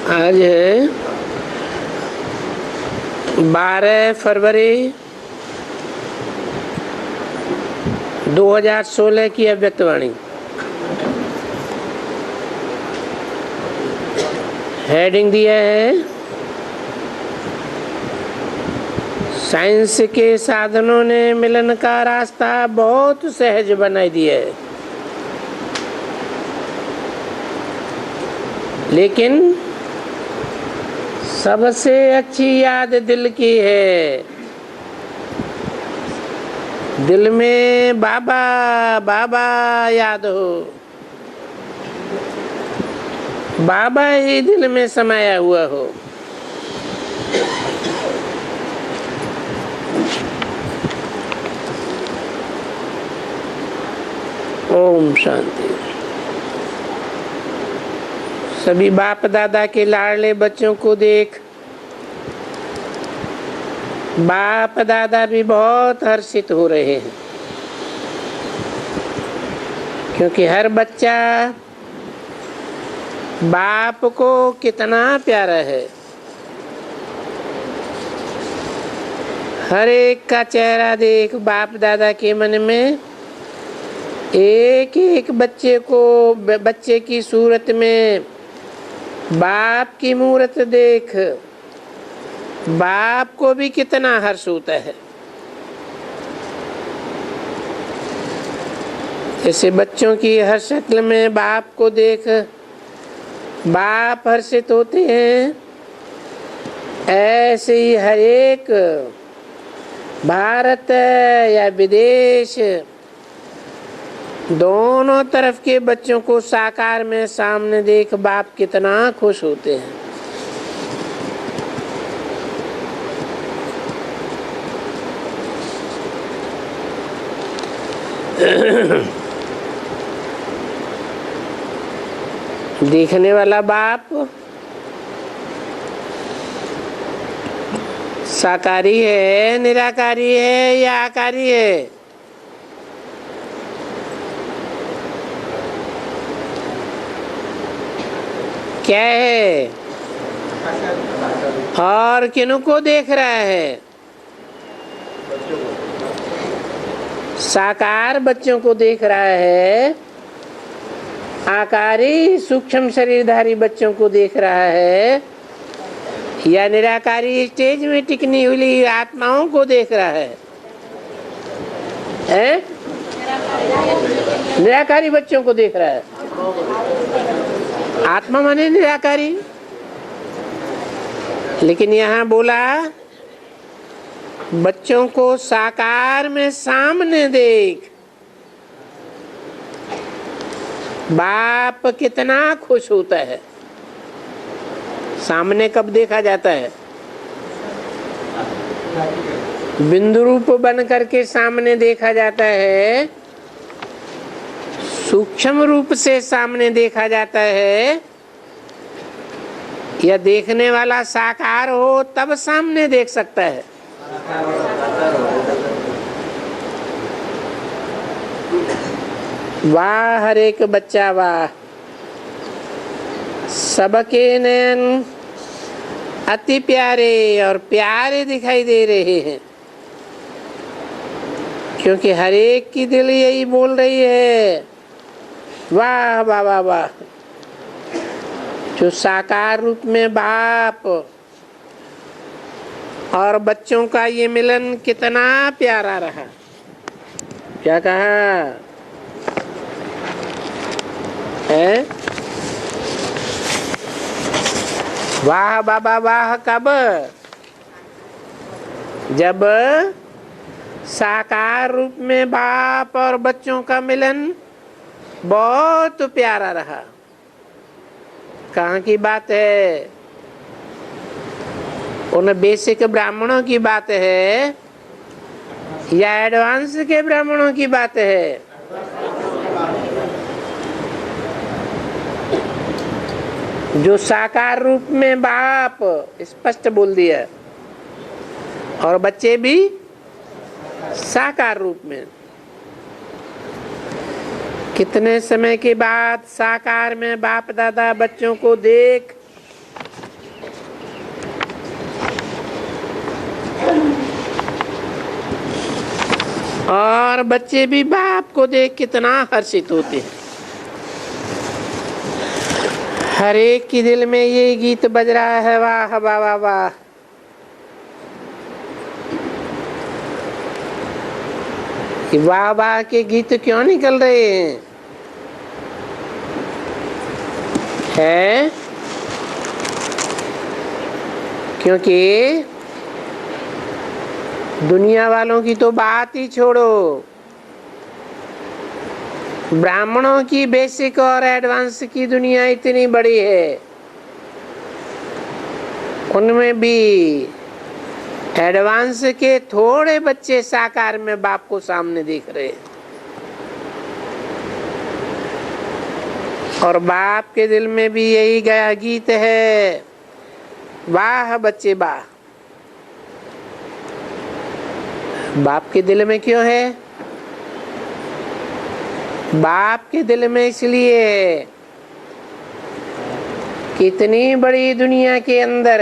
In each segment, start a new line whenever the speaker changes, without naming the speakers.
आज है 12 फरवरी 2016 की अव्यक्तवाणी। हेडिंग दिया है साइंस के साधनों ने मिलन का रास्ता बहुत सहज बना दिया है, लेकिन सबसे अच्छी याद दिल की है। दिल में बाबा बाबा याद हो, बाबा ही दिल में समाया हुआ हो। ओम शांति। सभी बाप दादा के लाडले बच्चों को देख बाप दादा भी बहुत हर्षित हो रहे हैं, क्योंकि हर बच्चा बाप को कितना प्यारा है। हर एक का चेहरा देख बाप दादा के मन में एक एक बच्चे की सूरत में बाप की मूरत देख बाप को भी कितना हर्ष होता है। ऐसे बच्चों की हर शक्ल में बाप को देख बाप हर्षित होते हैं, ऐसे ही हर एक भारत या विदेश दोनों तरफ के बच्चों को साकार में सामने देख बाप कितना खुश होते हैं। देखने वाला बाप साकारी है, निराकारी है या आकारी है? क्या है? और किनको देख रहा है? साकार बच्चों को देख रहा है, आकारी सूक्ष्म शरीरधारी बच्चों को देख रहा है, या निराकारी स्टेज में टिकनी हुई आत्माओं को देख रहा है? निराकारी बच्चों को देख रहा है। आत्मा माने निराकारी। लेकिन यहाँ बोला बच्चों को साकार में सामने देख बाप कितना खुश होता है। सामने कब देखा जाता है? बिंदु रूप बन करके सामने देखा जाता है, सूक्ष्म रूप से सामने देखा जाता है, या देखने वाला साकार हो तब सामने देख सकता है। वाह हर एक बच्चा वाह, सबके नयन अति प्यारे और प्यारे दिखाई दे रहे हैं, क्योंकि हर एक की दिल यही बोल रही है वाह वाह वाह वाह। जो साकार रूप में बाप और बच्चों का ये मिलन कितना प्यारा रहा। क्या कहा है? वाह बाबा वाह कब? जब साकार रूप में बाप और बच्चों का मिलन बहुत प्यारा रहा। कहाँ की बात है? उन बेसिक ब्राह्मणों की बात है या एडवांस के ब्राह्मणों की बात है? जो साकार रूप में बाप स्पष्ट बोल दिया और बच्चे भी साकार रूप में। कितने समय के बाद साकार में बाप दादा बच्चों को देख और बच्चे भी बाप को देख कितना हर्षित होते हैं। हर एक के दिल में ये गीत बज रहा है, वाह वाह वाह वाह। कि वाह वाह के गीत क्यों निकल रहे हैं? है क्योंकि दुनिया वालों की तो बात ही छोड़ो, ब्राह्मणों की बेसिक और एडवांस की दुनिया इतनी बड़ी है, उनमें भी एडवांस के थोड़े बच्चे साकार में बाप को सामने देख रहे हैं। और बाप के दिल में भी यही गया गीत है, वाह बच्चे वाह। बाप के दिल में क्यों है? बाप के दिल में इसलिए है कि इतनी बड़ी दुनिया के अंदर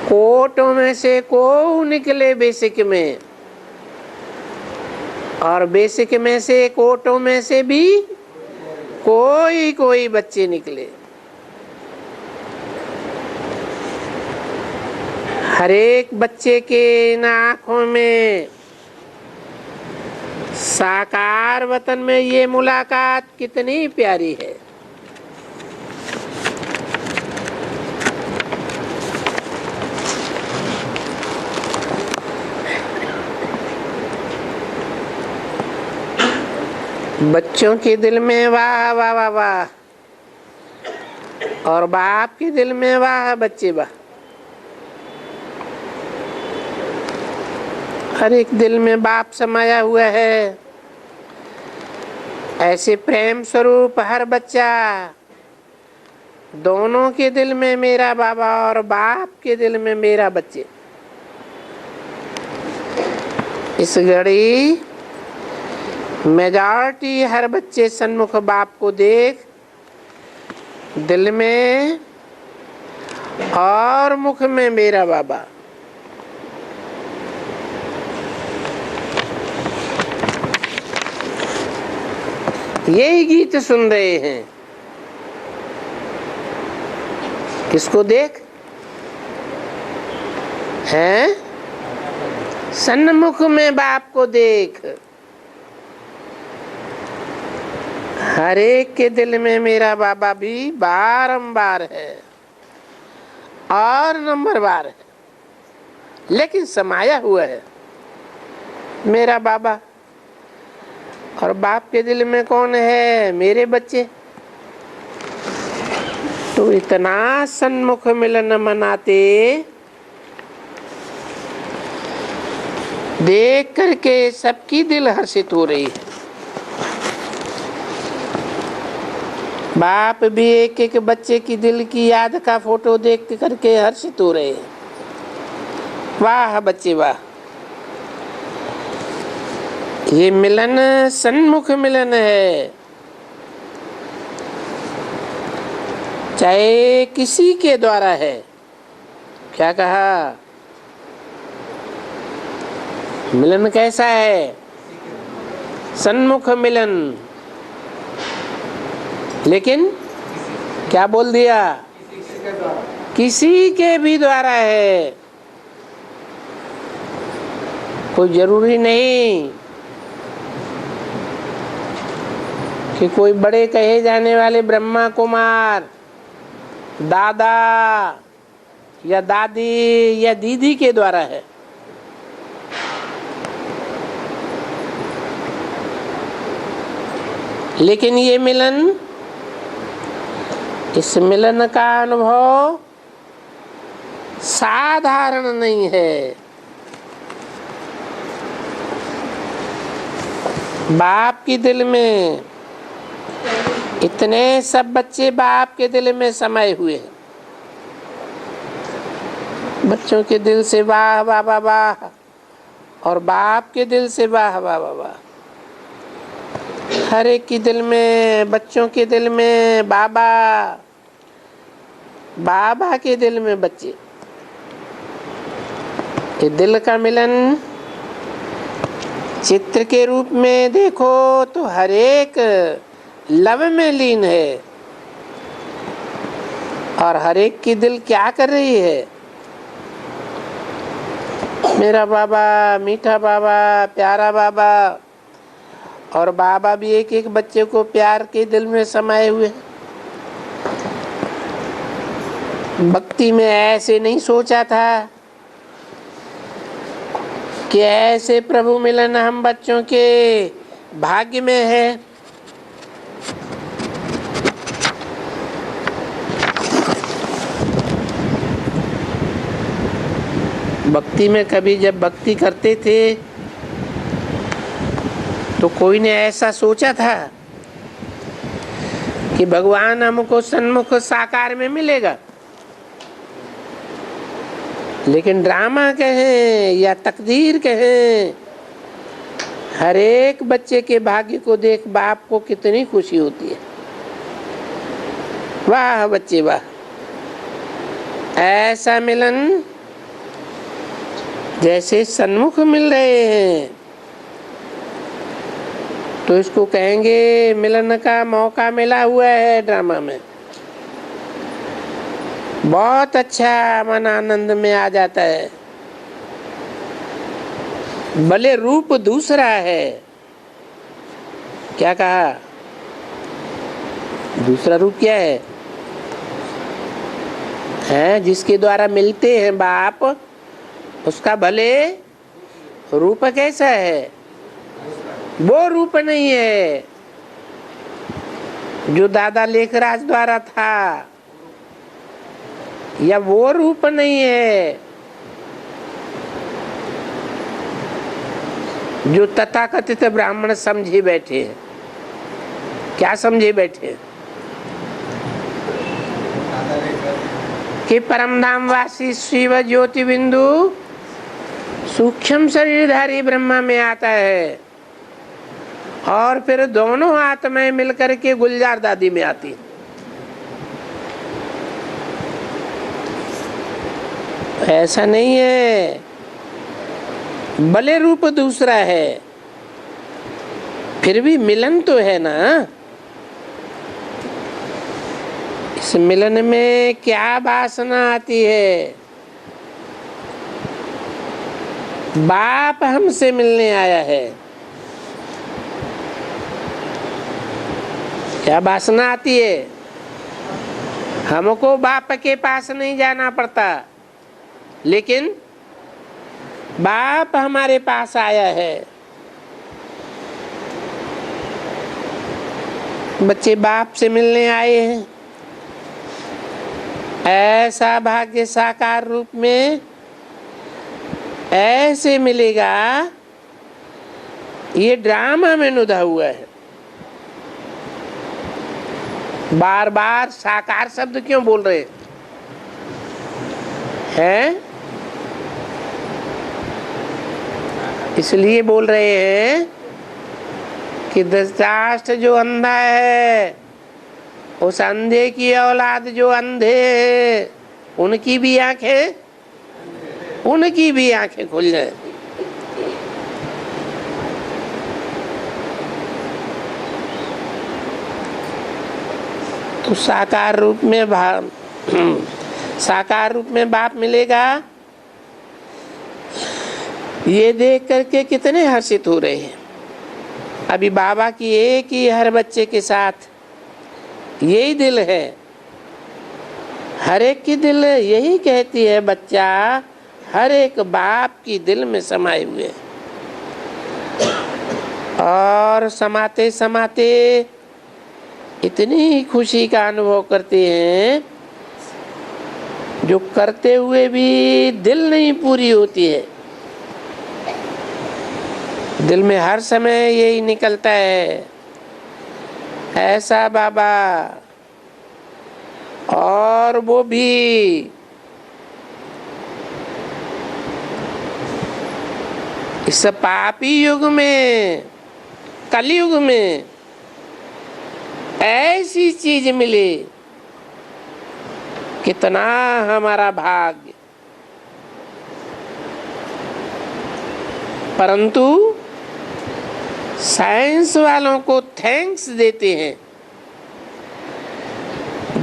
कोटों में से को निकले बेसिक में, और बेसिक में से कोटों में से भी कोई कोई बच्चे निकले। हर एक बच्चे के इन आँखों में साकार वतन में ये मुलाकात कितनी प्यारी है। बच्चों के दिल में वाह वाह वाह वाह, और बाप के दिल में वाह बच्चे वाह। हर एक दिल में बाप समाया हुआ है। ऐसे प्रेम स्वरूप हर बच्चा, दोनों के दिल में मेरा बाबा और बाप के दिल में मेरा बच्चे। इस घड़ी मेजॉरिटी हर बच्चे सन्मुख बाप को देख दिल में और मुख में मेरा बाबा। यही गीत सुन रहे हैं। किसको देख? हैं? सन्मुख में बाप को देख। हर एक के दिल में मेरा बाबा भी बारंबार है और नंबरवार है, लेकिन समाया हुआ है मेरा बाबा। और बाप के दिल में कौन है? मेरे बच्चे। तो इतना सन्मुख मिलन मनाते देख करके सबकी दिल हर्षित हो रही है। बाप भी एक एक बच्चे की दिल की याद का फोटो देख करके हर्षित हो रहे हैं। वाह बच्चे वाह। ये मिलन सन्मुख मिलन है, चाहे किसी के द्वारा है। क्या कहा? मिलन कैसा है? सन्मुख मिलन। लेकिन क्या बोल दिया? किसी के भी द्वारा है। कोई जरूरी नहीं कि कोई बड़े कहे जाने वाले ब्रह्मा कुमार, दादा या दादी या दीदी के द्वारा है। लेकिन ये मिलन, इस मिलन का अनुभव साधारण नहीं है। बाप के दिल में इतने सब बच्चे बाप के दिल में समाये हुए हैं। बच्चों के दिल से वाह वाह वाह वाह, और बाप के दिल से वाह वाह वाह वाह। हर एक के दिल में, बच्चों के दिल में बाबा, बाबा के दिल में बच्चे। ये दिल का मिलन चित्र के रूप में देखो तो हर एक लव में लीन है, और हर एक की दिल क्या कर रही है? मेरा बाबा, मीठा बाबा, प्यारा बाबा। और बाबा भी एक एक बच्चे को प्यार के दिल में समाये हुए हैं। भक्ति में ऐसे नहीं सोचा था कि ऐसे प्रभु मिलन हम बच्चों के भाग्य में है। भक्ति में कभी जब भक्ति करते थे तो कोई ने ऐसा सोचा था कि भगवान हमको सन्मुख साकार में मिलेगा? लेकिन ड्रामा कहें या तकदीर कहें, हर एक बच्चे के भाग्य को देख बाप को कितनी खुशी होती है। वाह बच्चे वाह, ऐसा मिलन जैसे सन्मुख मिल रहे हैं, तो इसको कहेंगे मिलन का मौका मिला हुआ है ड्रामा में। बहुत अच्छा, मन आनंद में आ जाता है। भले रूप दूसरा है। क्या कहा? दूसरा रूप क्या है? जिसके द्वारा मिलते हैं बाप, उसका भले रूप कैसा है? वो रूप नहीं है जो दादा लेखराज द्वारा था, या वो रूप नहीं है जो तथाकथित ब्राह्मण समझे बैठे हैं। क्या समझे बैठे? कि परमधाम वासी शिव ज्योति बिंदु सूक्ष्म शरीरधारी ब्रह्मा में आता है, और फिर दोनों आत्माएं मिलकर के गुलजार दादी में आती है। ऐसा नहीं है, भले रूप दूसरा है, फिर भी मिलन तो है ना। इस मिलन में क्या वासना आती है? बाप हमसे मिलने आया है, क्या वासना आती है? हमको बाप के पास नहीं जाना पड़ता, लेकिन बाप हमारे पास आया है। बच्चे बाप से मिलने आए हैं। ऐसा भाग्य साकार रूप में ऐसे मिलेगा, ये ड्रामा में नुधा हुआ है। बार बार साकार शब्द क्यों बोल रहे हैं? इसलिए बोल रहे हैं कि धृतराष्ट्र जो अंधा है, उस अंधे की औलाद जो अंधे है, उनकी भी आंखें खुल जाए। तो साकार रूप में बाप मिलेगा, ये देख करके कितने हर्षित हो रहे हैं। अभी बाबा की एक ही हर बच्चे के साथ यही दिल है, हर एक की दिल यही कहती है, बच्चा हर एक बाप की दिल में समाये हुए है। और समाते समाते इतनी खुशी का अनुभव करते हैं जो करते हुए भी दिल नहीं पूरी होती है। दिल में हर समय यही निकलता है, ऐसा बाबा। और वो भी इस पापी युग में, कलयुग में ऐसी चीज मिले, कितना हमारा भाग्य। परंतु साइंस वालों को थैंक्स देते हैं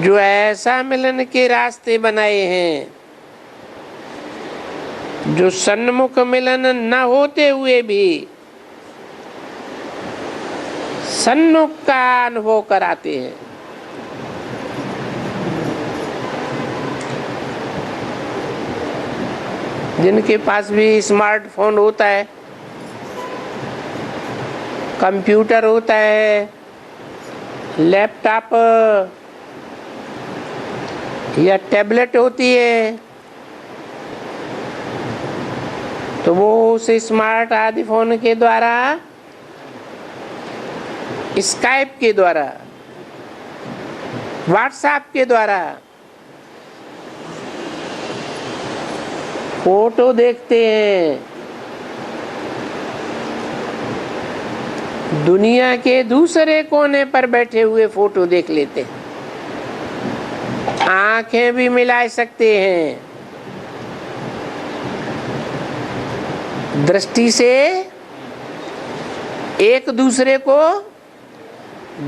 जो ऐसा मिलन के रास्ते बनाए हैं, जो सन्मुख मिलन न होते हुए भी सन्मुख का अनुभव कराते हैं। जिनके पास भी स्मार्टफोन होता है, कंप्यूटर होता है, लैपटॉप या टैबलेट होती है, तो वो उस स्मार्ट आदि फोन के द्वारा, स्काइप के द्वारा, व्हाट्सएप के द्वारा फोटो देखते हैं। दुनिया के दूसरे कोने पर बैठे हुए फोटो देख लेते हैं, आंखें भी मिला सकते हैं, दृष्टि से एक दूसरे को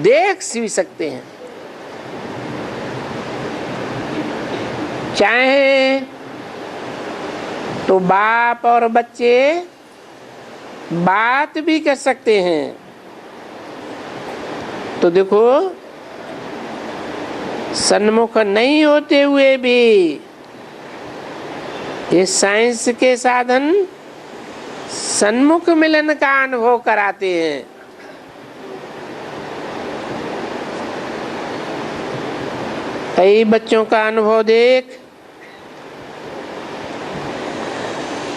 देख भी सकते हैं। चाहे तो बाप और बच्चे बात भी कर सकते हैं। तो देखो, सन्मुख नहीं होते हुए भी ये साइंस के साधन सन्मुख मिलन का अनुभव कराते हैं। कई बच्चों का अनुभव देख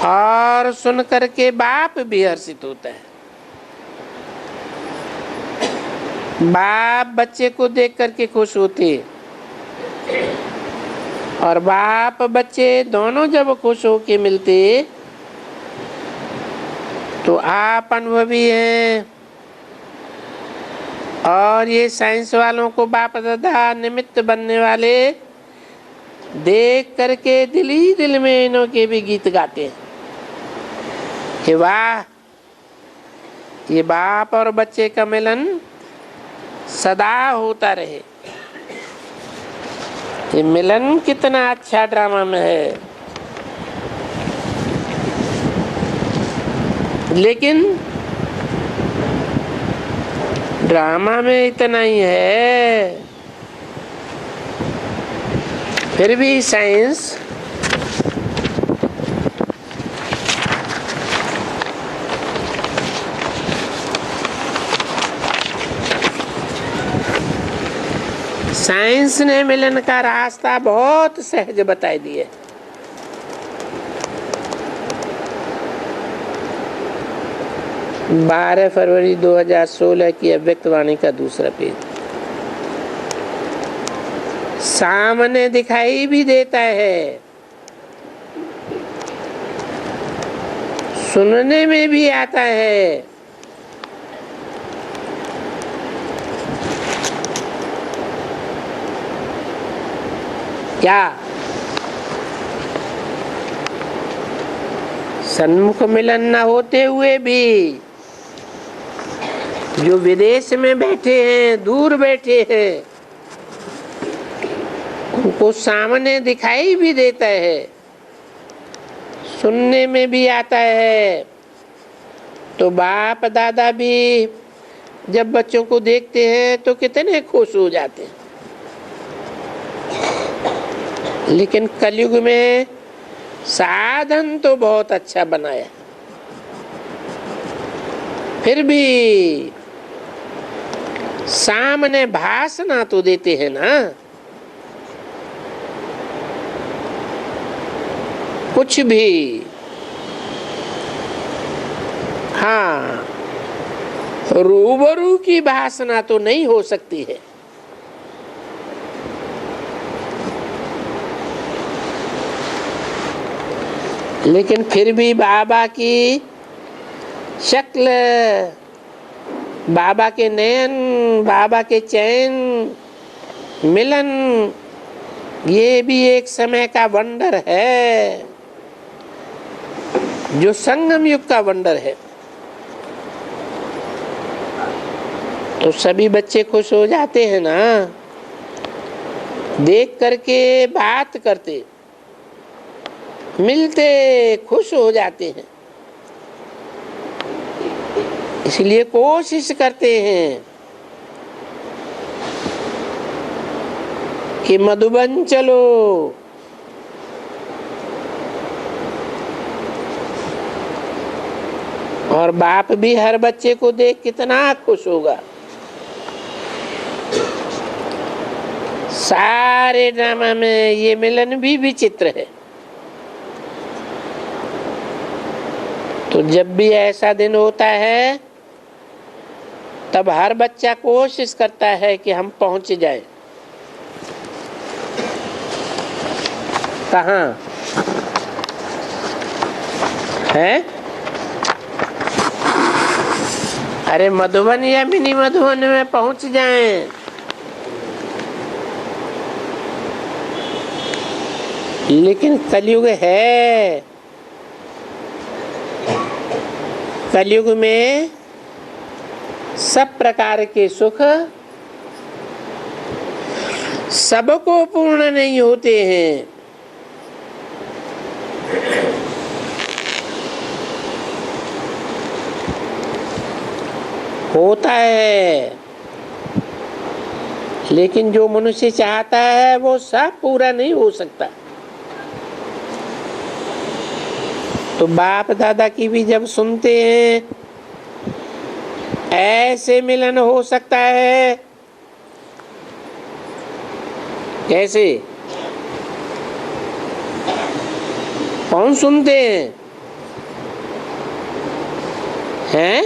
और सुन करके बाप भी हर्षित होता है। बाप बच्चे को देख करके खुश होते, और बाप बच्चे दोनों जब खुश होके मिलते तो आप अनुभवी हैं। और ये साइंस वालों को बाप दादा निमित्त बनने वाले देख करके दिल ही दिल में इन्हों के भी गीत गाते हैं कि वाह, ये बाप और बच्चे का मिलन सदा होता रहे। ये मिलन कितना अच्छा ड्रामा में है। लेकिन ड्रामा में इतना ही है, फिर भी साइंस ने मिलन का रास्ता बहुत सहज बताई दिए। 12 फरवरी 2016 की अव्यक्तवाणी का दूसरा पेज। सामने दिखाई भी देता है, सुनने में भी आता है। क्या सन्मुख मिलन न होते हुए भी जो विदेश में बैठे हैं, दूर बैठे हैं, उनको सामने दिखाई भी देता है, सुनने में भी आता है। तो बाप दादा भी जब बच्चों को देखते हैं तो कितने खुश हो जाते हैं। लेकिन कलयुग में साधन तो बहुत अच्छा बनाया, फिर भी सामने भाषण तो देते हैं ना, कुछ भी। हाँ, रूबरू की भाषण तो नहीं हो सकती है। लेकिन फिर भी बाबा की शक्ल, बाबा के नयन, बाबा के चैन, मिलन, ये भी एक समय का वंडर है, जो संगम युग का वंडर है। तो सभी बच्चे खुश हो जाते हैं ना, देख करके बात करते, मिलते खुश हो जाते हैं। इसलिए कोशिश करते हैं कि मधुबन चलो। और बाप भी हर बच्चे को देख कितना खुश होगा। सारे ड्रामा में ये मिलन भी विचित्र है। तो जब भी ऐसा दिन होता है तब हर बच्चा कोशिश करता है कि हम पहुंच जाए। कहाँ है? अरे मधुबन या मिनी मधुबन में पहुंच जाएं। लेकिन कलयुग है, कलयुग में सब प्रकार के सुख सबको पूर्ण नहीं होते हैं। होता है, लेकिन जो मनुष्य चाहता है वो सब पूरा नहीं हो सकता। तो बाप दादा की भी जब सुनते हैं ऐसे मिलन हो सकता है, कैसे? कौन सुनते हैं? हैं?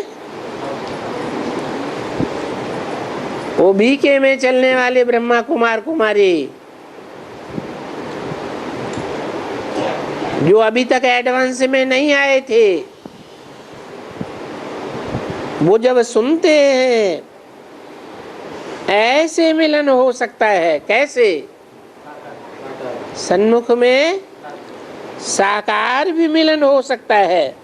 वो बीके में चलने वाले ब्रह्मा कुमार कुमारी, जो अभी तक एडवांस में नहीं आए थे, वो जब सुनते हैं ऐसे मिलन हो सकता है। कैसे? सन्मुख में साकार भी मिलन हो सकता है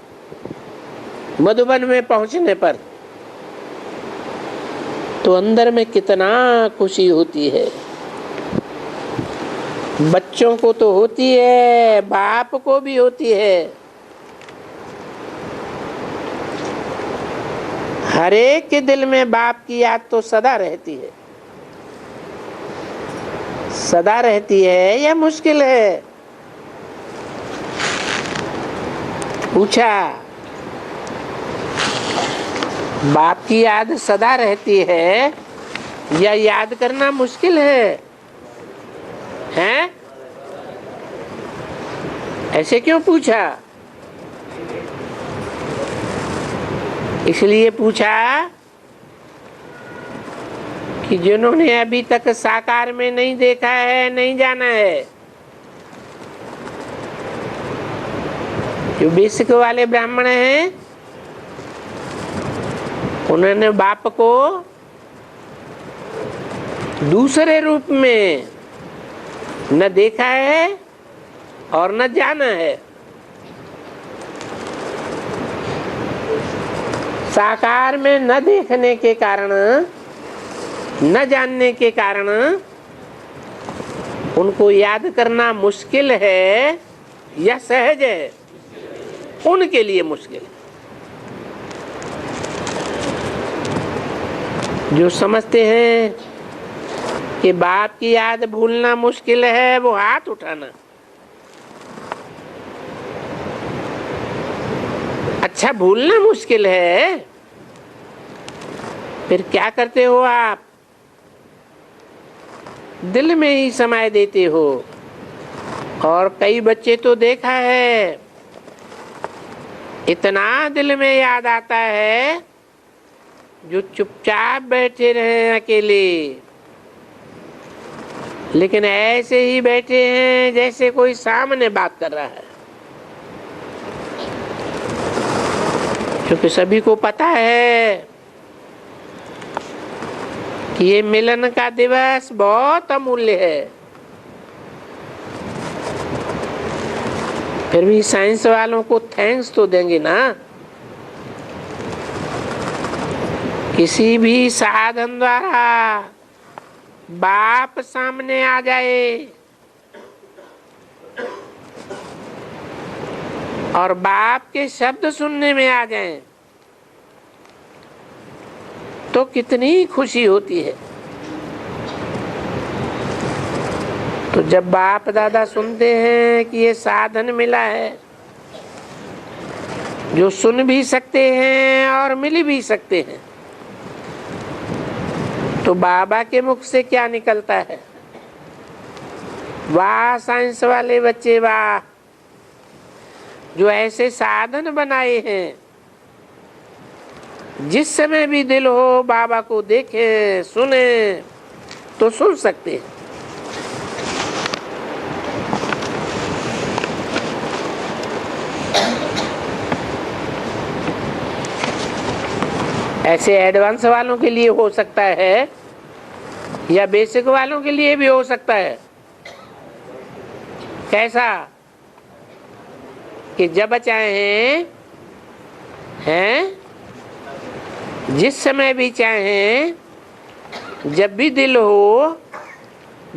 मधुबन में पहुंचने पर। तो अंदर में कितना खुशी होती है। बच्चों को तो होती है, बाप को भी होती है। हर एक के दिल में बाप की याद तो सदा रहती है। सदा रहती है या मुश्किल है? पूछा। बाप की याद सदा रहती है या याद करना मुश्किल है? हैं? ऐसे क्यों पूछा? इसलिए पूछा कि जिन्होंने अभी तक साकार में नहीं देखा है, नहीं जाना है, जो बेसिक वाले ब्राह्मण हैं, उन्होंने बाप को दूसरे रूप में न देखा है और न जाना है। साकार में न देखने के कारण, न जानने के कारण उनको याद करना मुश्किल है या सहज है? उनके लिए मुश्किल है। जो समझते हैं कि बाप की याद भूलना मुश्किल है, वो हाथ उठाना। अच्छा, भूलना मुश्किल है, फिर क्या करते हो आप? दिल में ही समाये देते हो। और कई बच्चे तो देखा है, इतना दिल में याद आता है जो चुपचाप बैठे रहे अकेले, लेकिन ऐसे ही बैठे हैं जैसे कोई सामने बात कर रहा है। क्योंकि सभी को पता है कि ये मिलन का दिवस बहुत अमूल्य है। फिर भी साइंस वालों को थैंक्स तो देंगे ना किसी भी साधन द्वारा बाप सामने आ जाए और बाप के शब्द सुनने में आ जाएं तो कितनी खुशी होती है। तो जब बाप दादा सुनते हैं कि ये साधन मिला है जो सुन भी सकते हैं और मिल भी सकते हैं, तो बाबा के मुख से क्या निकलता है? वाह साइंस वाले बच्चे वाह, जो ऐसे साधन बनाए हैं, जिस समय भी दिल हो बाबा को देखें सुने तो सुन सकते हैं। ऐसे एडवांस वालों के लिए हो सकता है या बेसिक वालों के लिए भी हो सकता है। कैसा कि जब चाहें हैं, जिस समय भी चाहें, जब भी दिल हो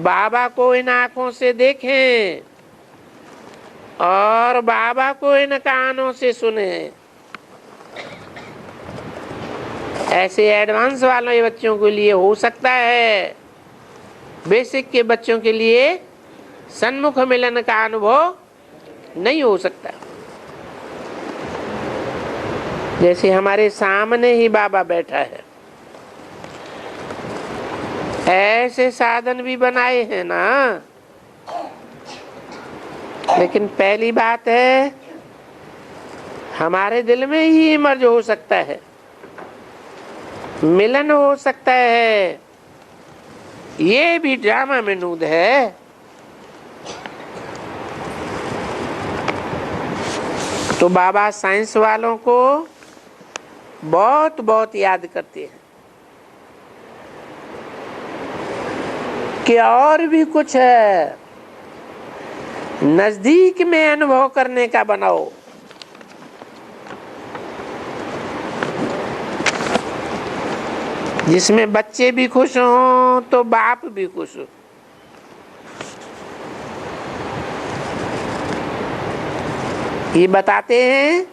बाबा को इन आंखों से देखें और बाबा को इन कानों से सुने। ऐसे एडवांस वाले बच्चों के लिए हो सकता है, बेसिक के बच्चों के लिए सन्मुख मिलन का अनुभव नहीं हो सकता। जैसे हमारे सामने ही बाबा बैठा है, ऐसे साधन भी बनाए हैं ना। लेकिन पहली बात है, हमारे दिल में ही मर्ज हो सकता है, मिलन हो सकता है। ये भी ड्रामा में नूद है। तो बाबा साइंस वालों को बहुत बहुत याद करते हैं कि और भी कुछ है, नजदीक में अनुभव करने का बनाओ। जिसमें बच्चे भी खुश हों तो बाप भी खुश हो। ये बताते हैं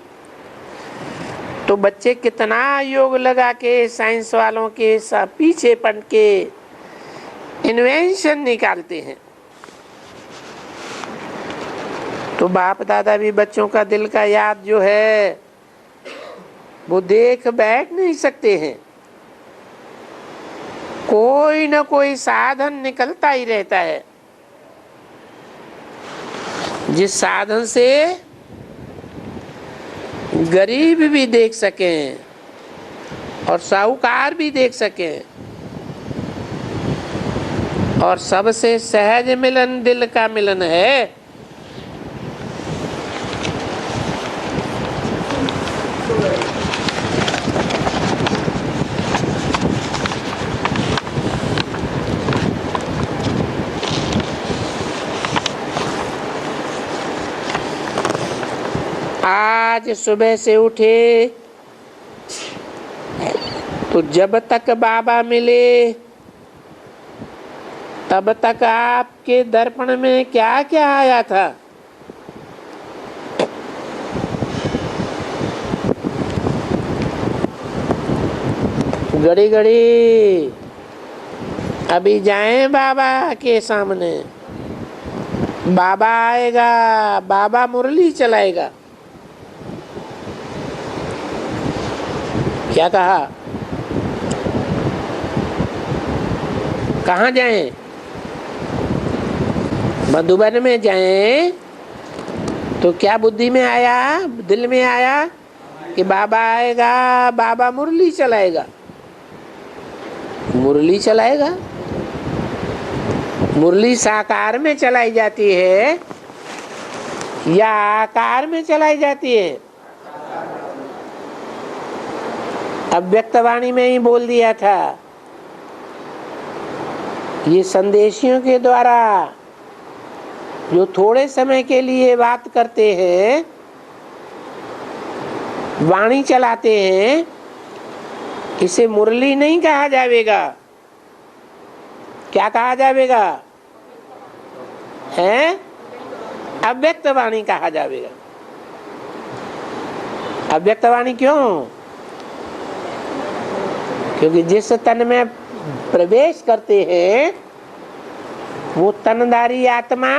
तो बच्चे कितना योग लगा के साइंस वालों के पीछे पड़ के इन्वेंशन निकालते हैं। तो बाप दादा भी बच्चों का दिल का याद जो है वो देख बैठ नहीं सकते हैं। कोई ना कोई साधन निकलता ही रहता है, जिस साधन से गरीब भी देख सकें और साहूकार भी देख सकें, और सबसे सहज मिलन दिल का मिलन है। आज सुबह से उठे तो जब तक बाबा मिले तब तक आपके दर्पण में क्या क्या आया था? घड़ी घड़ी अभी जाएं बाबा के सामने, बाबा आएगा, बाबा मुरली चलाएगा। क्या कहा? कहाँ जाएं? मधुबन में जाएं तो क्या बुद्धि में आया, दिल में आया कि बाबा आएगा, बाबा मुरली चलाएगा। मुरली चलाएगा, मुरली साकार में चलाई जाती है या आकार में चलाई जाती है? अव्यक्तवाणी में ही बोल दिया था। ये संदेशियों के द्वारा जो थोड़े समय के लिए बात करते हैं, वाणी चलाते हैं, इसे मुरली नहीं कहा जाएगा, क्या कहा जाएगा? है अव्यक्त वाणी कहा जाएगा। अव्यक्त वाणी क्यों? क्योंकि जिस तन में प्रवेश करते हैं वो तनधारी आत्मा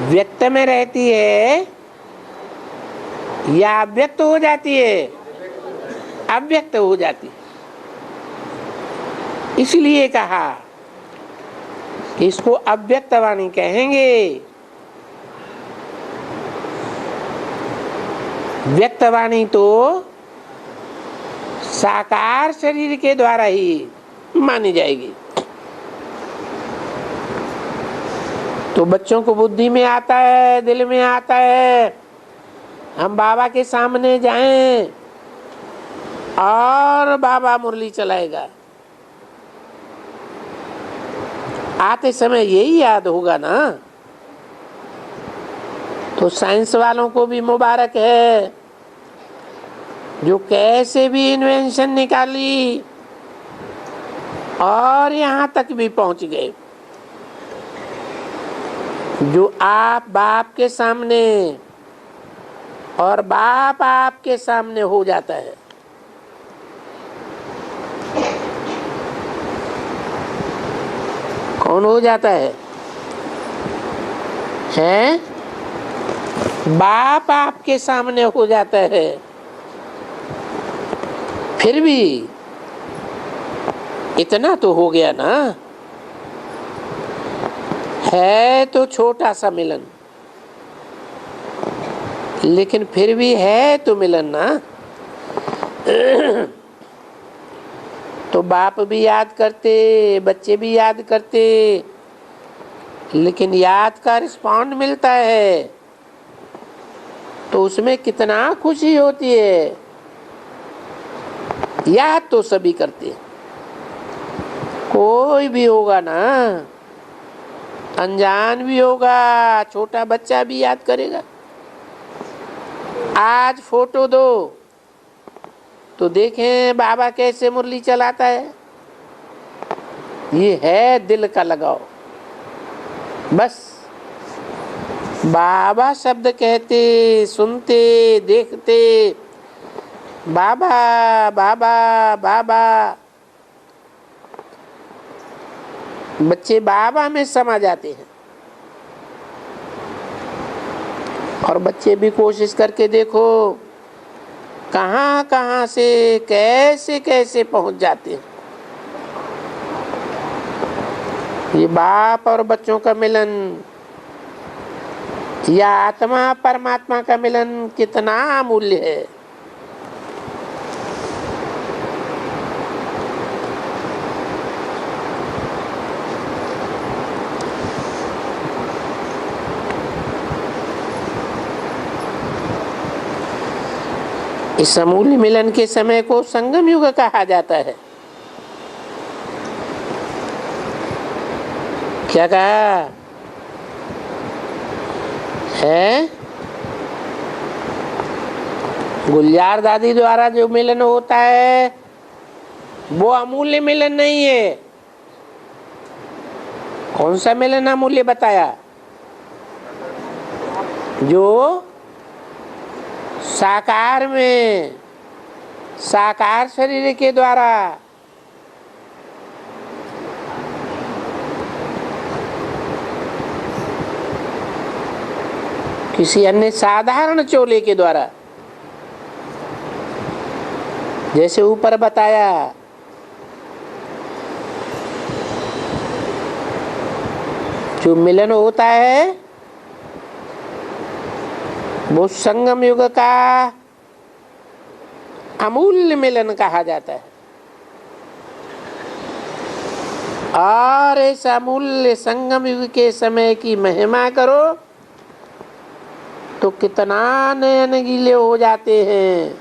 व्यक्त में रहती है या अव्यक्त हो जाती है? अव्यक्त हो जाती है। इसलिए कहा कि इसको अव्यक्त वाणी कहेंगे। व्यक्त वाणी तो साकार शरीर के द्वारा ही मानी जाएगी। तो बच्चों को बुद्धि में आता है, दिल में आता है, हम बाबा के सामने जाएं और बाबा मुरली चलाएगा। आते समय यही याद होगा ना। तो साइंस वालों को भी मुबारक है जो कैसे भी इन्वेंशन निकाली और यहाँ तक भी पहुंच गए। जो आप बाप के सामने और बाप आपके सामने हो जाता है। कौन हो जाता है? हैं? बाप आपके सामने हो जाता है। फिर भी इतना तो हो गया ना, है तो छोटा सा मिलन, लेकिन फिर भी है तो मिलन ना। तो बाप भी याद करते, बच्चे भी याद करते, लेकिन याद का रिस्पॉन्ड मिलता है तो उसमें कितना खुशी होती है। याद तो सभी करते हैं, कोई भी होगा ना, अनजान भी होगा, छोटा बच्चा भी याद करेगा। आज फोटो दो तो देखें बाबा कैसे मुरली चलाता है। ये है दिल का लगाव। बस बाबा शब्द कहते, सुनते, देखते, बाबा बाबा बाबा, बच्चे बाबा में समा जाते हैं। और बच्चे भी कोशिश करके देखो कहाँ कहाँ से कैसे कैसे पहुंच जाते हैं। ये बाप और बच्चों का मिलन या आत्मा परमात्मा का मिलन कितना अमूल्य है। इस अमूल्य मिलन के समय को संगम युग कहा जाता है। क्या कहा है? गुलजार दादी द्वारा जो मिलन होता है वो अमूल्य मिलन नहीं है। कौन सा मिलन अमूल्य बताया? जो साकार में, साकार शरीर के द्वारा किसी अन्य साधारण चोले के द्वारा, जैसे ऊपर बताया, जो मिलन होता है वो संगम युग का अमूल्य मिलन कहा जाता है। और इस अमूल्य संगम युग के समय की महिमा करो तो कितना नयन गीले हो जाते हैं।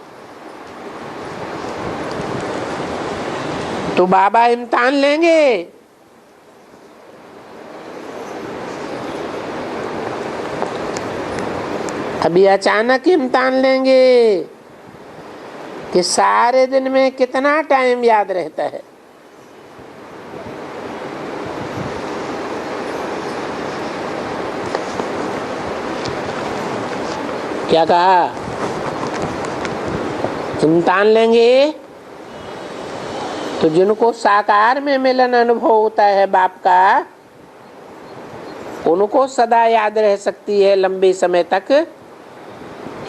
तो बाबा इम्तिहान लेंगे। अभी अचानक इम्तिहान लेंगे कि सारे दिन में कितना टाइम याद रहता है। क्या कहा? इम्तिहान लेंगे तो जिनको साकार में मिलन अनुभव होता है बाप का, उनको सदा याद रह सकती है लंबे समय तक,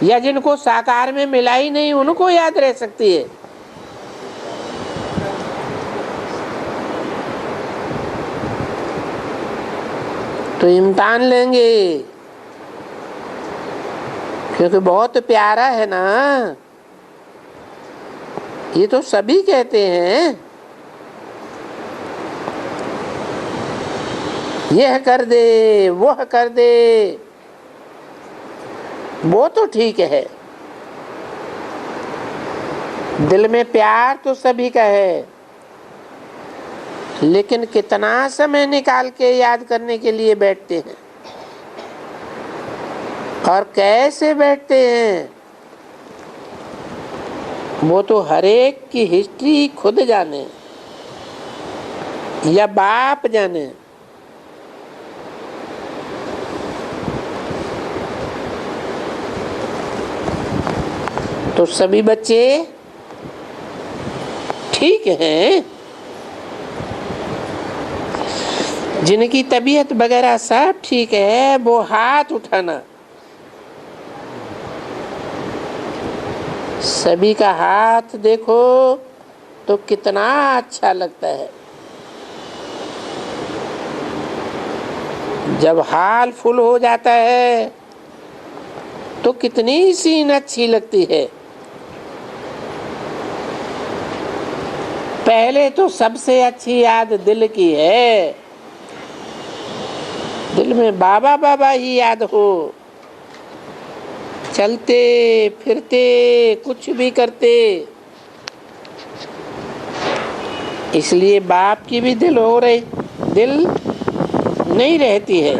या जिनको साकार में मिला ही नहीं उनको याद रह सकती है। तो इम्तिहान लेंगे क्योंकि बहुत प्यारा है ना। ये तो सभी कहते हैं यह कर दे वह कर दे, वो तो ठीक है, दिल में प्यार तो सभी का है, लेकिन कितना समय निकाल के याद करने के लिए बैठते हैं और कैसे बैठते हैं, वो तो हर एक की हिस्ट्री खुद जाने या बाप जाने। तो सभी बच्चे ठीक हैं, जिनकी तबीयत वगैरह सब ठीक है वो हाथ उठाना। सभी का हाथ देखो तो कितना अच्छा लगता है। जब हाल फुल हो जाता है तो कितनी सीन अच्छी लगती है। पहले तो सबसे अच्छी याद दिल की है, दिल में बाबा बाबा ही याद हो, चलते फिरते कुछ भी करते। इसलिए बाप की भी दिल नहीं रहती है,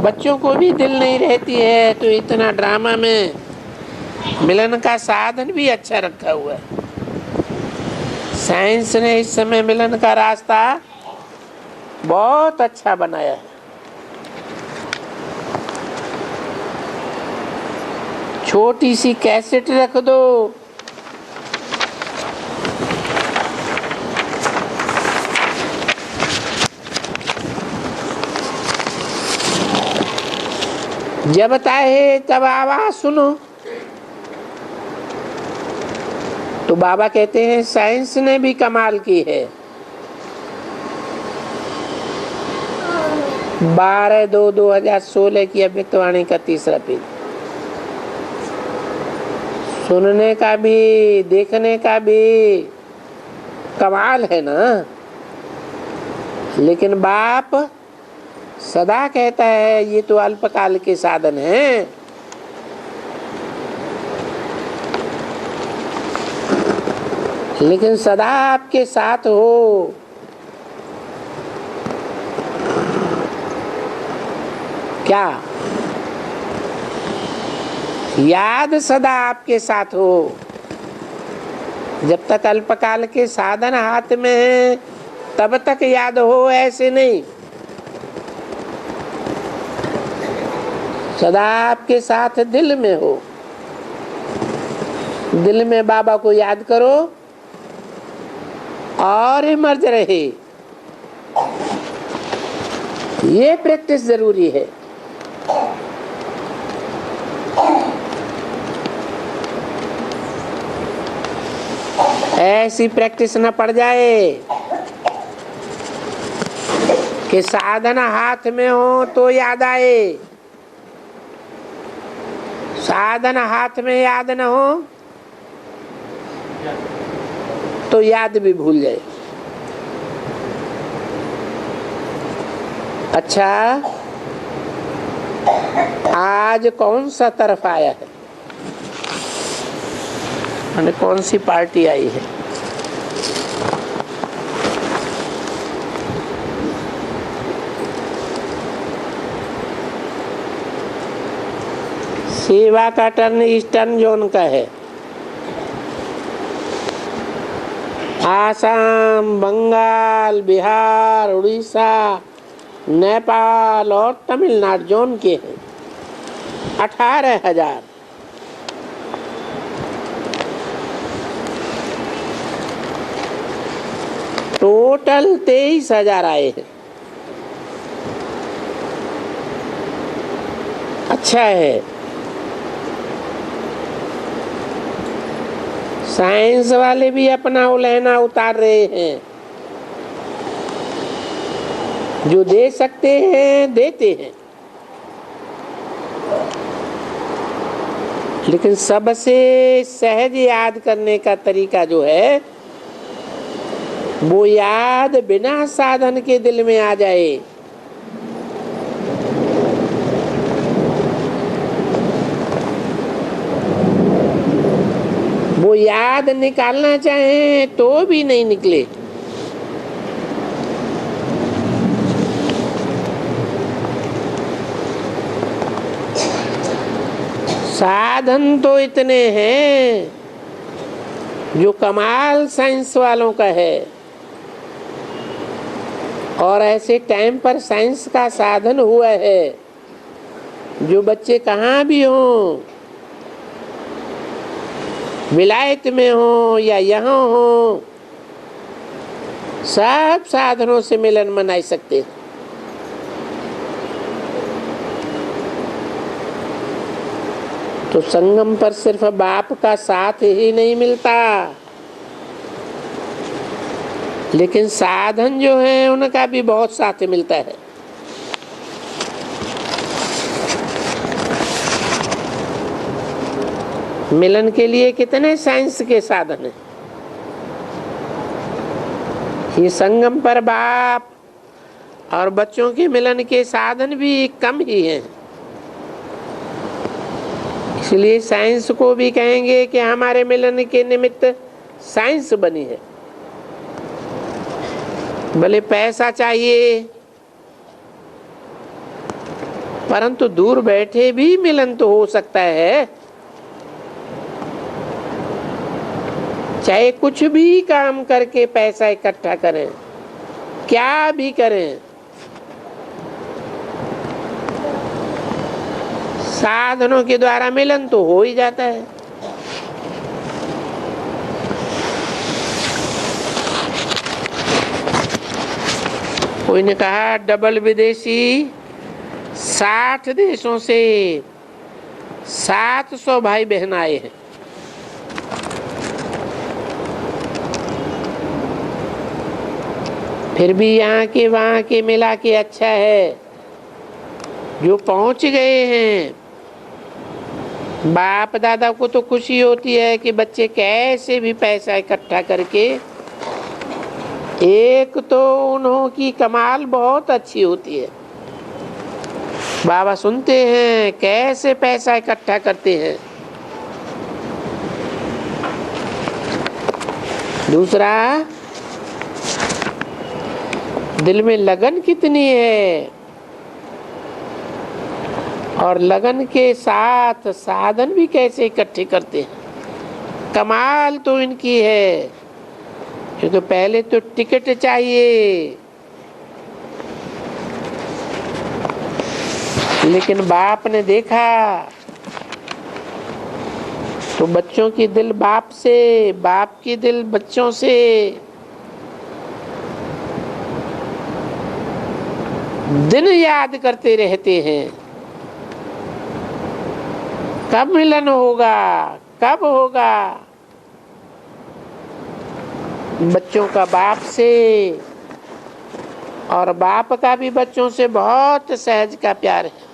बच्चों को भी दिल नहीं रहती है, तो इतना ड्रामा में मिलन का साधन भी अच्छा रखा हुआ है। साइंस ने इस समय मिलन का रास्ता बहुत अच्छा बनाया है। छोटी सी कैसेट रख दो, जब चाहे तब आवाज सुनो। तो बाबा कहते हैं साइंस ने भी कमाल की है। 12/2/2016 की अभिव्यक्तवाणी का तीसरा पेज। सुनने का भी देखने का भी कमाल है ना। लेकिन बाप सदा कहता है ये तो अल्पकाल के साधन हैं। लेकिन सदा आपके साथ हो। क्या याद सदा आपके साथ हो। जब तक अल्पकाल के साधन हाथ में है तब तक याद हो, ऐसे नहीं। सदा आपके साथ दिल में हो। दिल में बाबा को याद करो और इमर्ज रहे। ये प्रैक्टिस जरूरी है। ऐसी प्रैक्टिस न पड़ जाए कि साधन हाथ में हो तो याद आए, साधन हाथ में याद न हो तो याद भी भूल जाए। अच्छा, आज कौन सा तरफ आया है, मैंने कौन सी पार्टी आई है? सेवा का टर्न ईस्टर्न जोन का है। आसाम, बंगाल, बिहार, उड़ीसा, नेपाल और तमिलनाडु जोन के हैं 18,000। टोटल 23,000 आए हैं। अच्छा है। साइंस वाले भी अपना उलहना उतार रहे हैं, जो दे सकते हैं देते हैं, लेकिन सबसे सहज याद करने का तरीका जो है वो याद बिना साधन के दिल में आ जाए। वो याद निकालना चाहें तो भी नहीं निकले। साधन तो इतने हैं जो कमाल साइंस वालों का है, और ऐसे टाइम पर साइंस का साधन हुआ है जो बच्चे कहाँ भी हों, विलायत में हो या यहाँ हो, सब साधनों से मिलन मना सकते हैं। तो संगम पर सिर्फ बाप का साथ ही नहीं मिलता, लेकिन साधन जो है उनका भी बहुत साथ मिलता है। मिलन के लिए कितने साइंस के साधन हैं। ये संगम पर बाप और बच्चों के मिलन के साधन भी कम ही हैं। इसलिए साइंस को भी कहेंगे कि हमारे मिलन के निमित्त साइंस बनी है। भले पैसा चाहिए, परंतु दूर बैठे भी मिलन तो हो सकता है। चाहे कुछ भी काम करके पैसा इकट्ठा करें, क्या भी करें, साधनों के द्वारा मिलन तो हो ही जाता है। कोई ने कहा डबल विदेशी 60 देशों से 700 भाई बहन आए हैं। फिर भी यहाँ के वहाँ के मिला के अच्छा है जो पहुँच गए हैं। बाप दादा को तो खुशी होती है कि बच्चे कैसे भी पैसा इकट्ठा करके, एक तो उन्हों की कमाल बहुत अच्छी होती है, बाबा सुनते हैं कैसे पैसा इकट्ठा करते हैं। दूसरा, दिल में लगन कितनी है, और लगन के साथ साधन भी कैसे इकट्ठे करते हैं। कमाल तो इनकी है, क्योंकि पहले तो टिकट चाहिए, लेकिन बाप ने देखा तो बच्चों की दिल बाप से, बाप की दिल बच्चों से। दिन याद करते रहते हैं कब मिलन होगा, कब होगा। बच्चों का बाप से और बाप का भी बच्चों से बहुत सहज का प्यार है।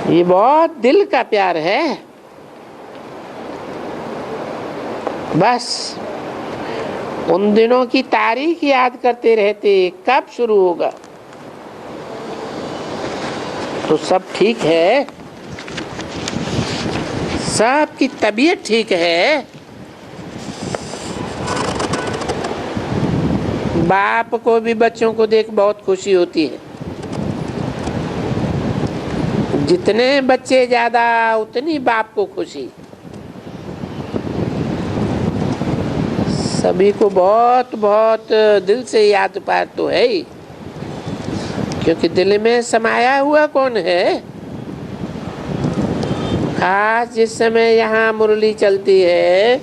ये बहुत दिल का प्यार है। बस उन दिनों की तारीख याद करते रहते, कब शुरू होगा। तो सब ठीक है, सबकी तबीयत ठीक है। बाप को भी बच्चों को देख बहुत खुशी होती है। जितने बच्चे ज्यादा उतनी बाप को खुशी। सभी को बहुत बहुत दिल से याद पार तो है ही, क्योंकि दिल में समाया हुआ कौन है। आज जिस समय यहाँ मुरली चलती है,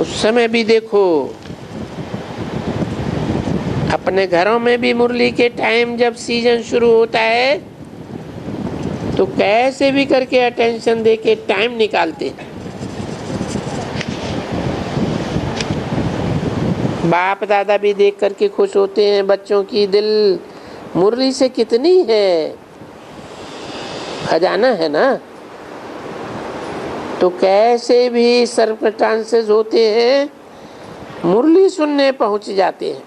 उस समय भी देखो, अपने घरों में भी मुरली के टाइम जब सीजन शुरू होता है तो कैसे भी करके अटेंशन देके टाइम निकालते हैं। बाप दादा भी देख करके खुश होते हैं, बच्चों की दिल मुरली से कितनी है, खजाना है ना। तो कैसे भी सर्कमस्टांसेस होते हैं, मुरली सुनने पहुंच जाते हैं।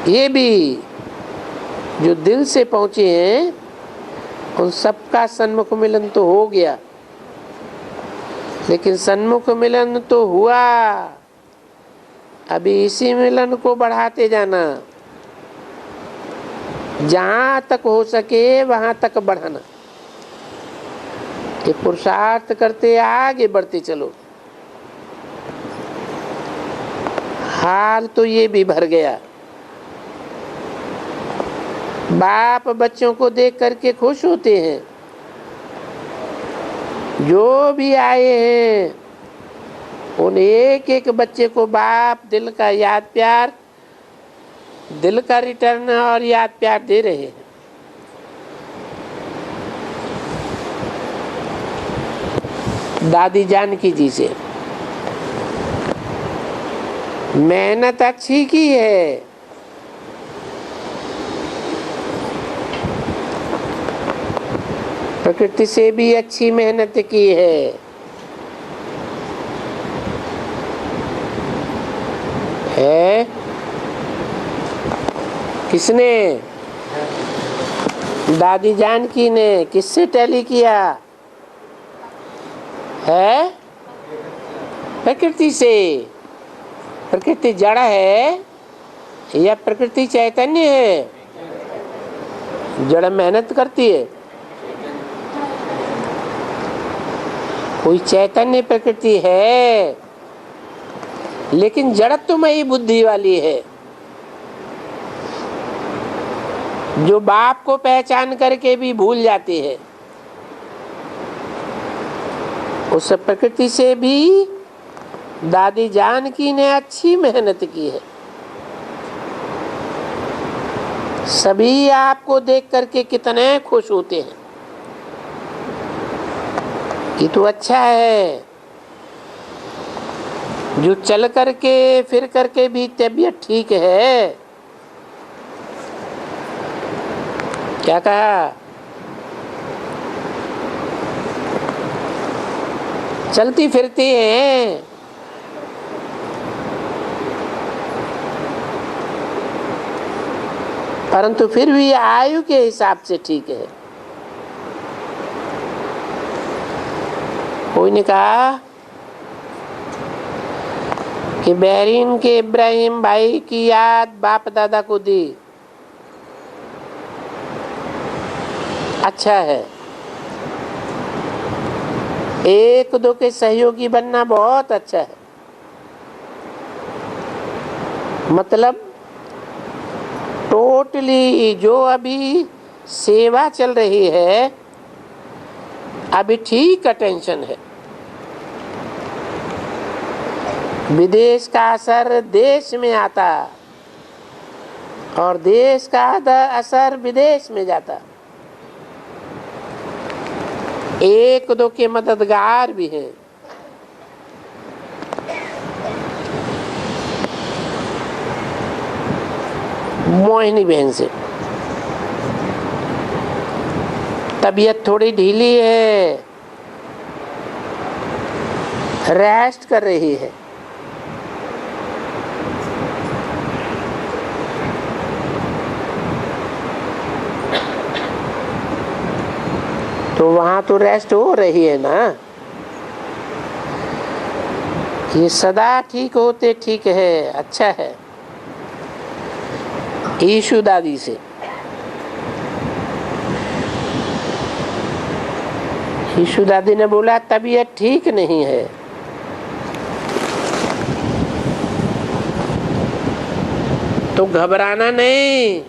ये भी जो दिल से पहुंचे हैं, उन सबका सन्मुख मिलन तो हो गया, लेकिन सन्मुख मिलन तो हुआ, अभी इसी मिलन को बढ़ाते जाना, जहां तक हो सके वहां तक बढ़ाना। ये पुरुषार्थ करते आगे बढ़ते चलो। हाल तो ये भी भर गया। बाप बच्चों को देख करके खुश होते हैं, जो भी आए हैं उन एक एक बच्चे को बाप दिल का याद प्यार, दिल का रिटर्न और याद प्यार दे रहे हैं। दादी जानकी जी से मेहनत अच्छी की है, प्रकृति से भी अच्छी मेहनत की है? किसने? दादी जानकी ने। किससे टैली किया है? प्रकृति से। प्रकृति जड़ है या प्रकृति चैतन्य है? जड़ मेहनत करती है, कोई चैतन्य प्रकृति है, लेकिन जड़त्वमयी बुद्धि वाली है, जो बाप को पहचान करके भी भूल जाती है। उस प्रकृति से भी दादी जानकी ने अच्छी मेहनत की है। सभी आपको देख करके कितने खुश होते हैं, ये तो अच्छा है। जो चल करके फिर करके भी तबीयत ठीक है। क्या कहा? चलती फिरती है, परंतु फिर भी आयु के हिसाब से ठीक है। कोई ने कहा कि बहरीन के इब्राहिम भाई की याद बाप दादा को दी, अच्छा है। एक दो के सहयोगी बनना बहुत अच्छा है। मतलब टोटली जो अभी सेवा चल रही है, अभी ठीक अटेंशन है। विदेश का असर देश में आता और देश का असर विदेश में जाता। एक दो के मददगार भी हैं। मोहिनी बहन से तबीयत थोड़ी ढीली है, रेस्ट कर रही है। तो वहां तो रेस्ट हो रही है ना। ये सदा ठीक होते ठीक है, अच्छा है। ईशु दादी से ईशु दादी ने बोला तबीयत ठीक नहीं है। तो घबराना नहीं,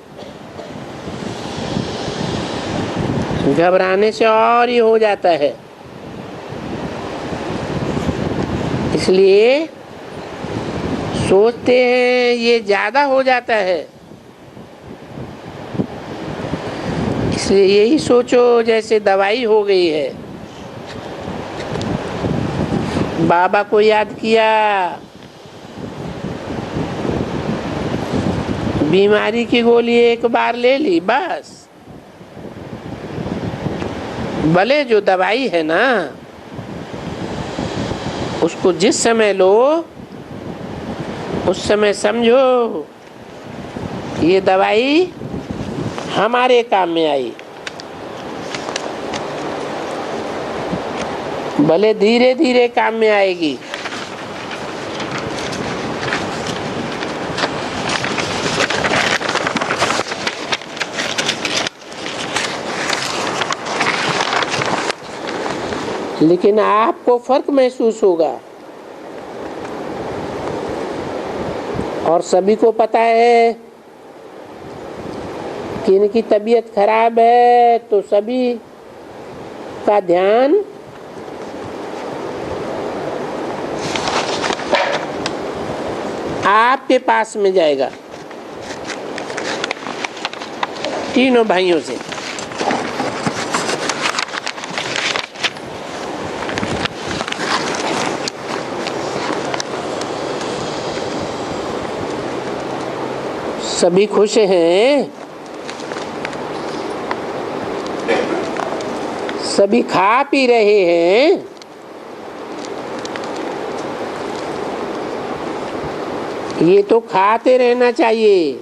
घबराने से और ही हो जाता है। इसलिए सोचते हैं ये ज्यादा हो जाता है, इसलिए यही सोचो जैसे दवाई हो गई है। बाबा को याद किया, बीमारी की गोली एक बार ले ली बस। भले जो दवाई है ना उसको जिस समय लो उस समय समझो ये दवाई हमारे काम में आई। भले धीरे धीरे काम में आएगी। लेकिन आपको फर्क महसूस होगा। और सभी को पता है कि इनकी तबीयत खराब है, तो सभी का ध्यान आपके पास में जाएगा, तीनों भाइयों से। सभी खुश हैं, सभी खा पी रहे हैं। ये तो खाते रहना चाहिए।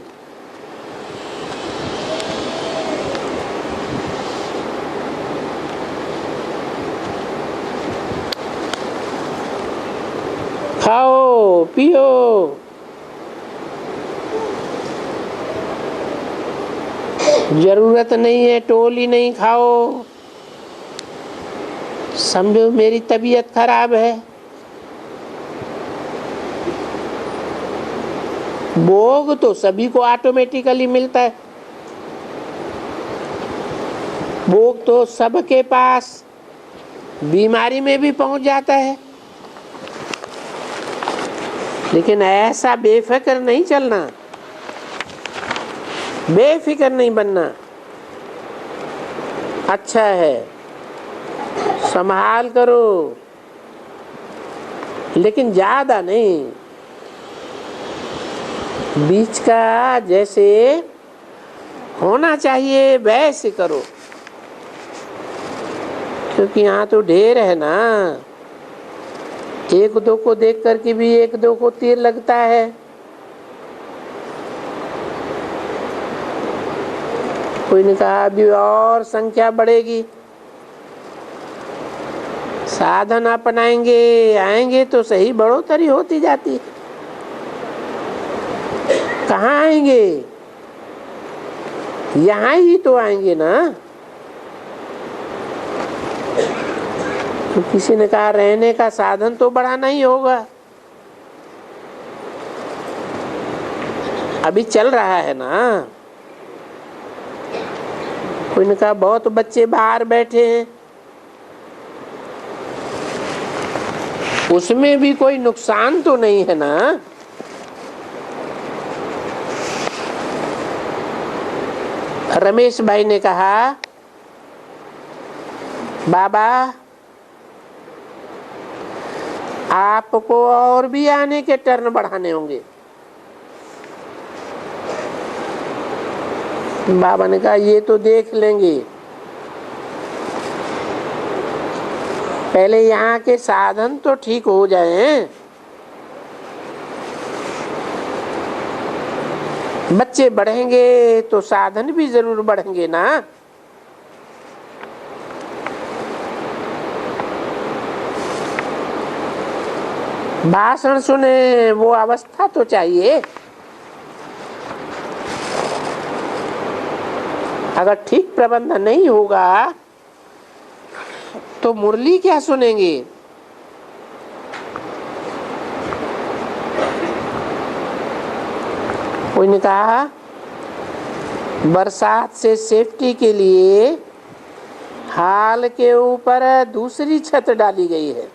खाओ पियो, जरूरत नहीं है टोली नहीं खाओ। समझो मेरी तबीयत खराब है, भोग तो सभी को ऑटोमेटिकली मिलता है, भोग तो सबके पास बीमारी में भी पहुंच जाता है। लेकिन ऐसा बेफिक्र नहीं चलना, बेफिक्र नहीं बनना। अच्छा है, संभाल करो, लेकिन ज्यादा नहीं। बीच का जैसे होना चाहिए वैसे करो, क्योंकि यहाँ तो ढेर है ना। एक दो को देख करके भी एक दो को तीर लगता है। कोई ने कहा अभी और संख्या बढ़ेगी, साधन अपनाएंगे आएंगे तो सही, बढ़ोतरी होती जाती है। कहाँ आएंगे, यहाँ ही तो आएंगे ना। तो किसी ने कहा रहने का साधन तो बढ़ाना ही होगा। अभी चल रहा है ना। कोई ने कहा बहुत बच्चे बाहर बैठे हैं, उसमें भी कोई नुकसान तो नहीं है ना। रमेश भाई ने कहा बाबा आपको और भी आने के टर्न बढ़ाने होंगे। बाबा ने कहा ये तो देख लेंगे, पहले यहाँ के साधन तो ठीक हो जाएं। बच्चे बढ़ेंगे तो साधन भी जरूर बढ़ेंगे ना। भाषण सुने, वो अवस्था तो चाहिए। अगर ठीक प्रबंधन नहीं होगा तो मुरली क्या सुनेंगे। कोई ने कहा बरसात से सेफ्टी के लिए हाल के ऊपर दूसरी छत डाली गई है।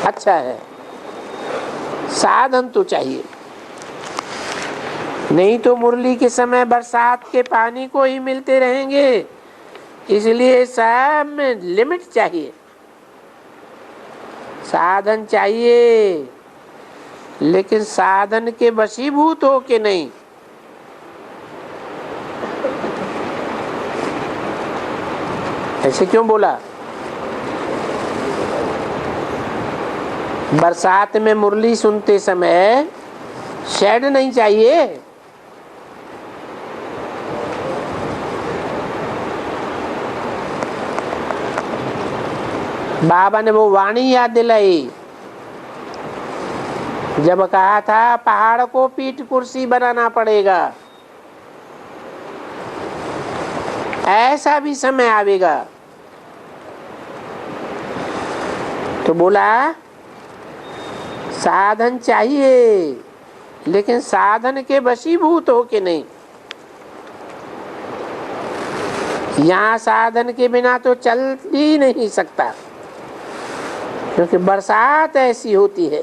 अच्छा है, साधन तो चाहिए, नहीं तो मुरली के समय बरसात के पानी को ही मिलते रहेंगे। इसलिए सब में लिमिट चाहिए, साधन चाहिए, लेकिन साधन के वशीभूत हो के नहीं। ऐसे क्यों बोला? बरसात में मुरली सुनते समय शेड नहीं चाहिए। बाबा ने वो वाणी याद दिलाई जब कहा था पहाड़ को पीठ कुर्सी बनाना पड़ेगा। ऐसा भी समय आवेगा। तो बोला साधन चाहिए, लेकिन साधन के वशीभूत हो के नहीं। यहाँ साधन के बिना तो चल भी नहीं सकता, क्योंकि बरसात ऐसी होती है।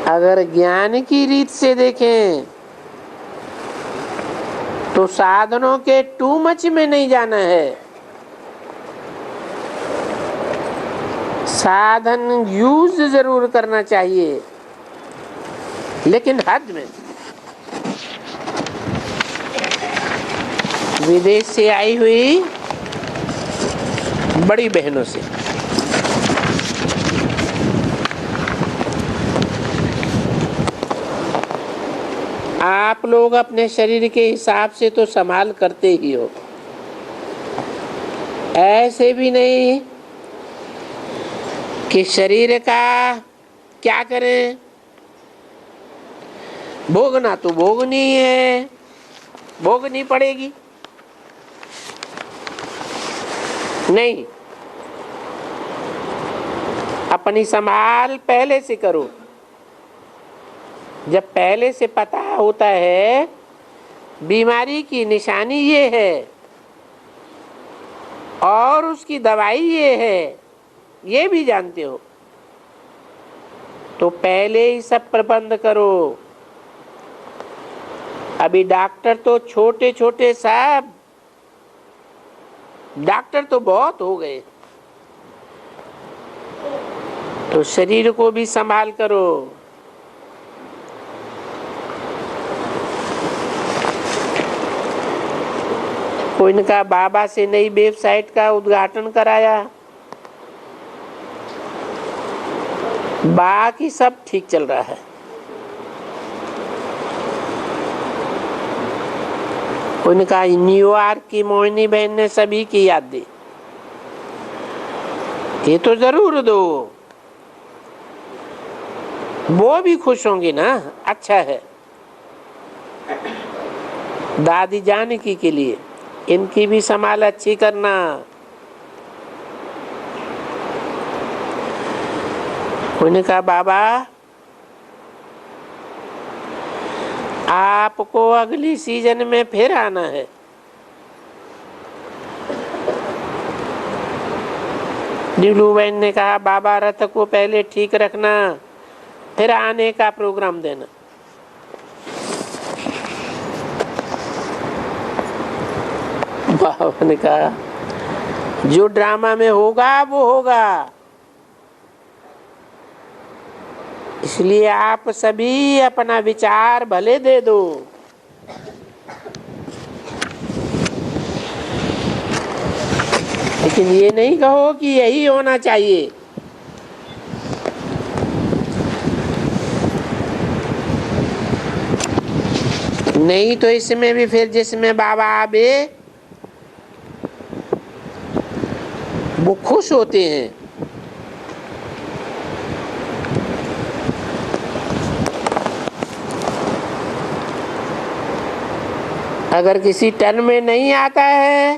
अगर ज्ञान की रीत से देखें तो साधनों के टू मच में नहीं जाना है। साधन यूज जरूर करना चाहिए, लेकिन हद में। विदेश से आई हुई बड़ी बहनों से आप लोग अपने शरीर के हिसाब से तो संभाल करते ही हो, ऐसे भी नहीं कि शरीर का क्या करें, भोगना तो भोगनी है, भोगनी पड़ेगी। नहीं, अपनी संभाल पहले से करो। जब पहले से पता होता है बीमारी की निशानी ये है और उसकी दवाई ये है, ये भी जानते हो, तो पहले ही सब प्रबंध करो। अभी डॉक्टर तो छोटे छोटे सब डॉक्टर तो बहुत हो गए, तो शरीर को भी संभाल करो। कोई ने कहा बाबा से नई वेबसाइट का उद्घाटन कराया, बाकी सब ठीक चल रहा है। कोई ने कहा न्यूयॉर्क की मोहिनी बहन ने सभी की याद दी, ये तो जरूर दो, वो भी खुश होंगी ना। अच्छा है, दादी जानकी के लिए इनकी भी संभाल अच्छी करना। उन्होंने कहा बाबा आपको अगली सीजन में फिर आना है। नीलू बहन ने कहा बाबा रथ को पहले ठीक रखना, फिर आने का प्रोग्राम देना। बाबा ने कहा जो ड्रामा में होगा वो होगा, इसलिए आप सभी अपना विचार भले दे दो, लेकिन ये नहीं कहो कि यही होना चाहिए। नहीं तो इसमें भी फिर जिसमें बाबा आवे वो खुश होते हैं अगर किसी टर्न में नहीं आता है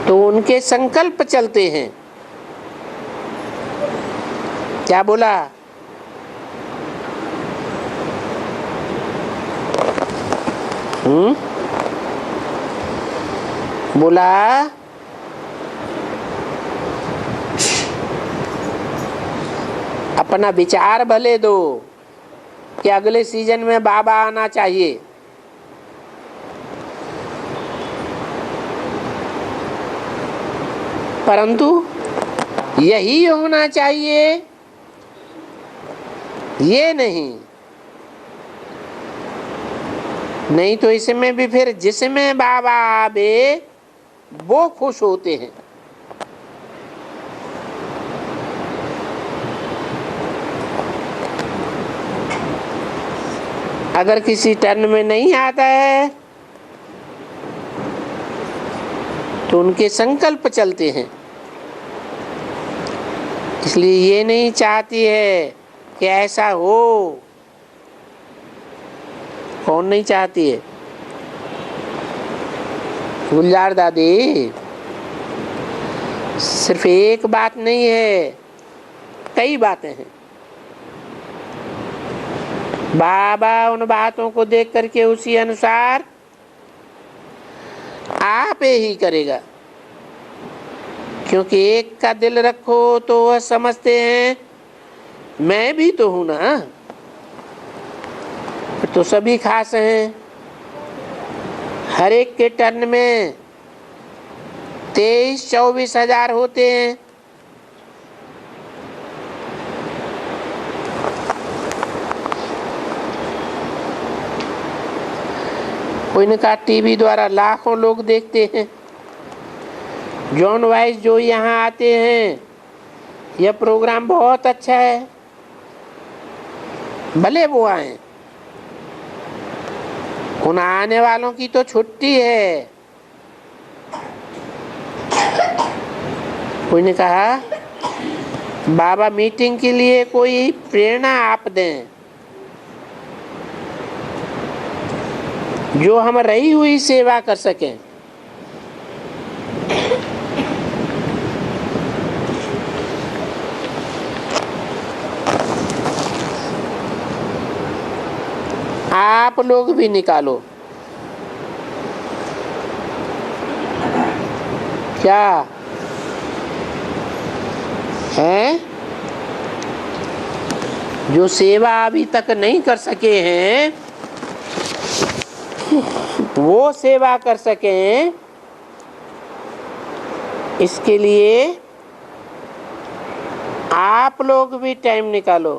तो उनके संकल्प चलते हैं। क्या बोला? बोला अपना विचार भले दो कि अगले सीजन में बाबा आना चाहिए, परंतु यही होना चाहिए ये नहीं तो इसमें भी फिर जिसमें बाबा आवे वो खुश होते हैं। अगर किसी टर्न में नहीं आता है तो उनके संकल्प चलते हैं। इसलिए ये नहीं चाहती है कि ऐसा हो। कौन नहीं चाहती है? गुलजार दादी, सिर्फ एक बात नहीं है, कई बातें हैं। बाबा उन बातों को देख करके उसी अनुसार आप ही करेगा, क्योंकि एक का दिल रखो तो वह समझते हैं मैं भी तो हूं ना, तो सभी खास हैं। हर एक के टर्न में 23-24 हजार होते हैं। कोई ने कहा टीवी द्वारा लाखों लोग देखते हैं। जॉन वाइस जो यहाँ आते हैं, यह प्रोग्राम बहुत अच्छा है, भले वो आए। उन आने वालों की तो छुट्टी है। कोई ने कहा बाबा मीटिंग के लिए कोई प्रेरणा आप दें, जो हम रही हुई सेवा कर सकें। आप लोग भी निकालो। क्या है? जो सेवा अभी तक नहीं कर सके हैं वो सेवा कर सकें, इसके लिए आप लोग भी टाइम निकालो।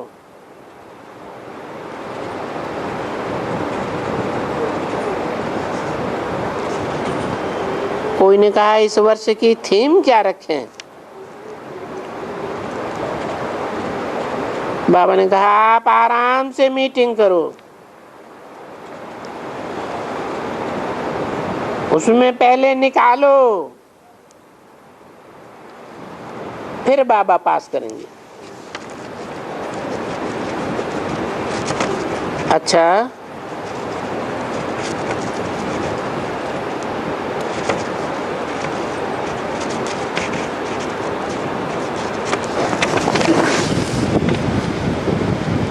कोई ने कहा इस वर्ष की थीम क्या रखें? बाबा ने कहा आप आराम से मीटिंग करो, उसमें पहले निकालो, फिर बाबा पास करेंगे। अच्छा,